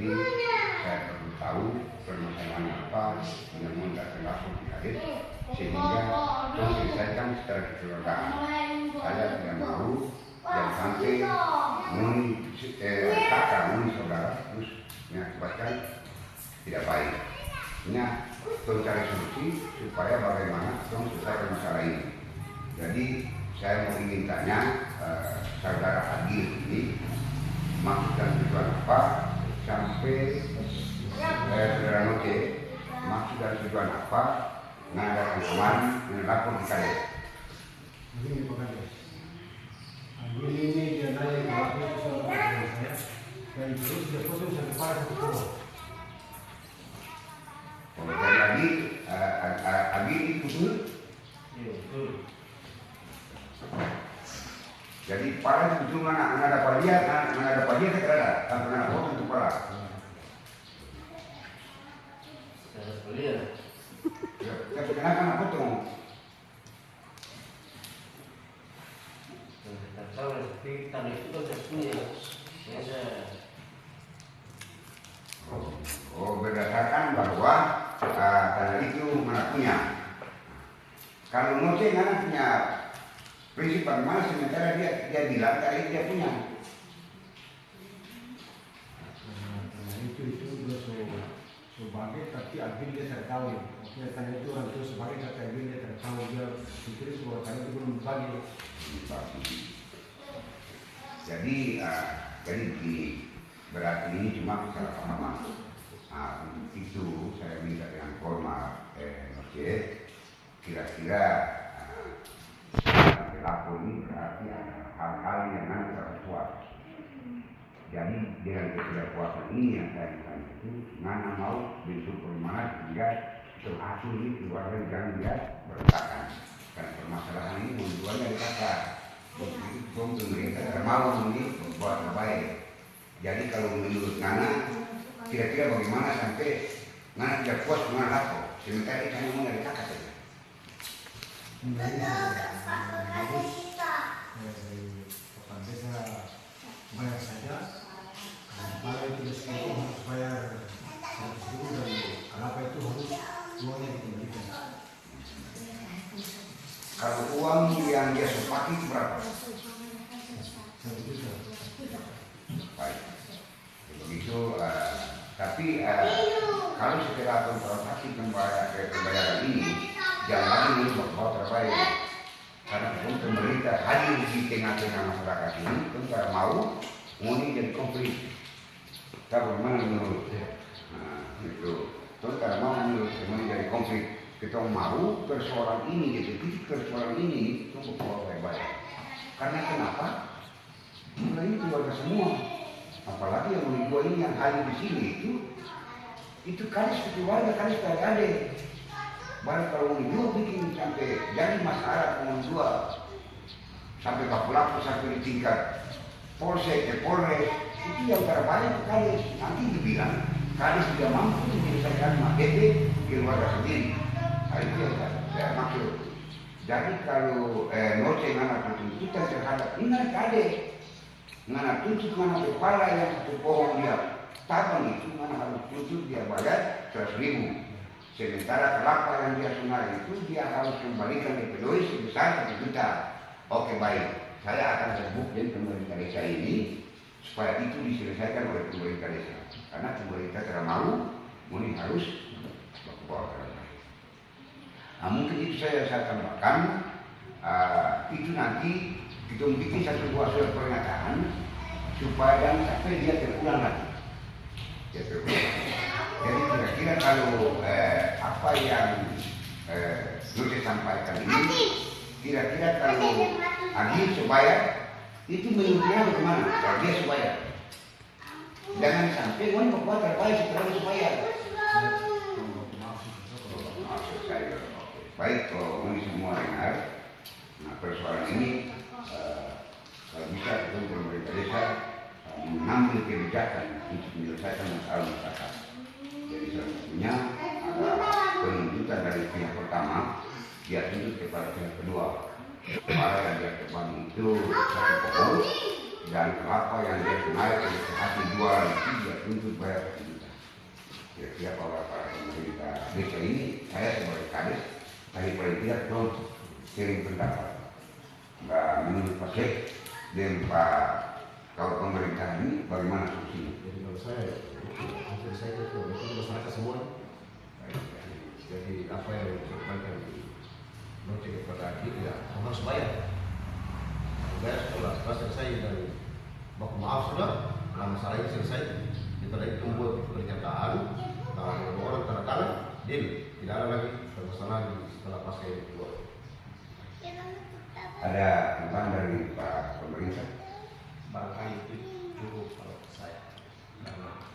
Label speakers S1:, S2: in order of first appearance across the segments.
S1: ini saya perlu tahu permasalahannya apa, mudah-mudahan tidak terlalu dikait sehingga selesaikan secara kekeluargaan. Saya tidak mau yang sampai kakak saudara terus mengakibatkan tidak baik. Ini perlu cari solusi supaya bagaimana selesaikan masalah ini. Jadi saya mau ingin tanya saudara Adil ini maksud dan tujuan apa sampai saudara Noce maksud dan tujuan apa mengadakan kemarin melapor di kalian.
S2: Begini Pak Kades, Adil ini dia naik ke lapor sama saya dan terus dia potong satu kepala satu kepala.
S1: Jadi Adil itu betul?
S2: Iya betul.
S1: Jadi para itu mana ada dia tidak ada, tanpa ada potong untuk para.
S2: Saya beliau.
S1: Tapi kenapa nak potong?
S2: Tak tahu tapi tadi itu kan saya punya.
S1: Oh, berdasarkan bahwa tanah itu mana punya. Kalau Noce mana punya prinsip bagaimana sementara dia bilang kali dia punya.
S2: Nah, itu dia sebagai tapi Adil dia tidak tahu. Dia tanya itu orang itu sebagai kata Adil dia tidak tahu dia pikir sebuah kali itu belum bagi.
S1: Jadi begini, berarti ini cuma kesalahpahaman. Untuk itu saya minta dengan formal Noce, kira-kira lapor ini berarti ada hal-hal yang nanti terkuat. Jadi dengan ketidakpuasan ini yang saya tanya itu, mana mau bentuk perumahan sehingga terasur ini keluarga jangan dia berantakan. Karena permasalahan ini munculnya dari kakak. Pemerintah tidak mau ini membuat terbaik. Jadi kalau menurut Nana, kira-kira bagaimana sampai Nana tidak puas dengan lapor? Sementara itu hanya dari kakak saja.
S2: Bayar saja, kalau itu diskon harus bayar 100.000 dan kelapa itu harus uangnya dikembalikan.
S1: Kalau uang yang dia sepaki itu berapa?
S2: 1 juta.
S1: Baik. Begitu, tapi kalau setelah transaksi pembayaran ini jangan lagi membawa terbaik. Karena pemerintah hadir di tengah-tengah masyarakat ini, tidak mau ini jadi konflik. Tapi bagaimana menurut? Itu, tidak mau menurut ini jadi konflik. Kita mau persoalan ini, jadi titik persoalan ini itu berbagai baik. Karena kenapa? Mulai ini keluarga semua. Apalagi yang dua ini yang hadir di sini itu kali keluarga, kali adik-adik. Baru kalau dua bikin sampai jadi masalah dengan dua sampai kapulaku sampai di tingkat polsek ke polres itu yang terbanyak kali nanti dibilang kali sudah mampu menyelesaikan materi keluarga sendiri. Itu yang saya maksud. Jadi kalau Noce mana tuntutan terhadap ini kade mana tuntut mana kepala yang satu pohon dia tabang itu mana harus tuntut dia bayar 100.000. Sementara kelapa yang dia sungai itu dia harus kembalikan ke pedoi sebesar 1 juta. Oke baik, saya akan sebut dengan pemerintah desa ini supaya itu diselesaikan oleh pemerintah desa. Karena pemerintah tidak mau, ini harus berkuasa. Nah, mungkin itu saya tambahkan. Itu nanti kita bikin satu buah surat pernyataan supaya jangan sampai dia terulang lagi. Jadi kira-kira kalau apa yang Noce sampaikan ini, kira-kira kalau Adil supaya itu menurutnya bagaimana? Kalau dia supaya jangan sampai orang berbuat terbaik setelah supaya. Maksud saya, baik kalau ini semua dengar, nah persoalan ini kalau bisa itu pemerintah desa mengambil kebijakan untuk menyelesaikan masalah masyarakat. Jadi salah satunya ada penunjukan dari pihak pertama, dia tuntut kepada pihak kedua. Para yang dia terbang itu satu pohon, dan kelapa yang dia naik ke hati jual itu dia tuntut bayar 1 juta. Kira-kira kalau para pemerintah desa ini, saya sebagai kades tadi paling tidak contoh sering pendapat Mbak menurut Pak Kek dan Pak kalau pemerintah ini bagaimana solusinya?
S2: Jadi kalau saya hampir saya itu masyarakat semua. Jadi apa yang disampaikan di note kepada kita ya harus bayar. Bayar setelah selesai dan baku maaf sudah, nah masalah ini selesai. Kita lagi tunggu pernyataan, nah orang tanda tangan, deal. Tidak ada lagi permasalahan setelah pasca ini keluar.
S1: Ada tentang dari Pak pemerintah?
S3: Barangkali itu cukup kalau saya, karena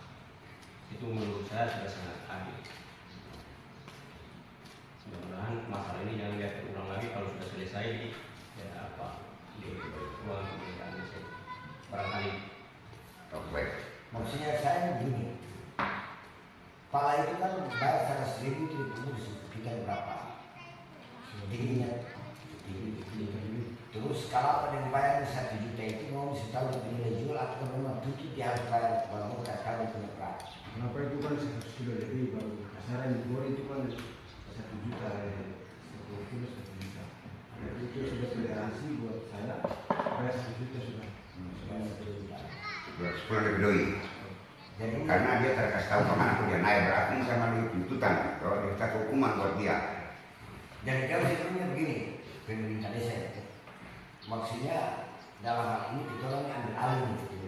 S3: itu menurut saya sudah sangat adil. Mudah-mudahan masalah ini jangan lihat terulang lagi. Kalau sudah selesai ya apa di ruang pemerintahan saya barangkali.
S1: Baik.
S4: Maksudnya saya begini, pala itu kan bayar 100.000 itu kita berapa? Tingginya. Terus kalau ada yang bayar 1 juta itu mau mesti tahu nilai jual atau memang tutup dia harus bayar kalau mau kalau punya peran.
S2: Kenapa itu kan sudah jadi baru kasaran di bawah itu kan 1 juta ya, 1 juta. Jadi itu sudah toleransi buat saya bayar 1 juta sudah.
S4: Bayar 1 juta.
S1: 10 lebih doi.
S4: Jadi
S1: Karena dia terkasih tahu kemana dia naik berarti sama di tuntutan. Kalau dia kasih hukuman buat dia.
S4: dan kalau sebenarnya begini, pemerintah desa itu maksudnya dalam hal ini kita orang ambil alih gitu.